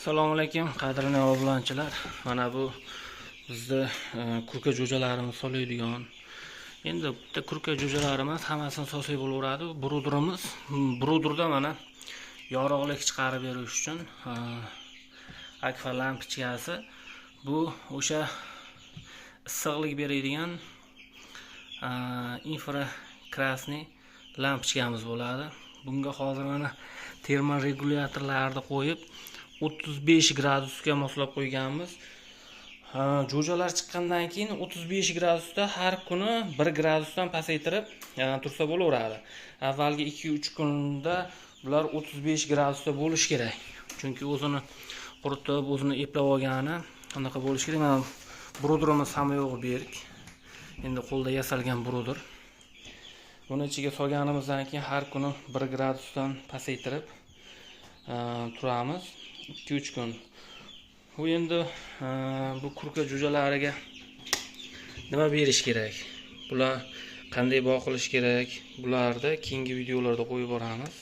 Assalomu alaykum qadrli obunchilar. Mana bu bizda kurka jo'jalarimiz solaydigan. Endi bitta kurka jo'jalarimiz hammasini solsak bo'laveradi. Bruderda mana yorug'lik chiqarib berish uchun akfa lampochkasi. Bu o'sha issiqlik beradigan infrakrasniy lampochkamiz bo'ladi. Bunga hozir mana termoregulyatorlarni qo'yib 35 gradusga moslab qo'yganmiz. Jo'jalar chiqqandan keyin 35 gradusda har kuni 1 gradusdan pasaytirib tursa bo'laveradi. Avvalgi 2-3 kunda bular 35 gradusda bo'lish kerak. Chunki o'zini quritib, o'zini eplab olgani anaqa bo'lish kerak. Mana bruderimiz hamyog'i berk. Endi qo'lda yasalgan bruder. Buni ichiga solganimizdan keyin har kuni 1 gradusdan pasaytirib turamiz. 2-3 kun. Bu endi bu kurka jo'jalariga nima berish kerak? Bular qanday boqilish kerak? Bularni keyingi videolarda qo'yib boramiz.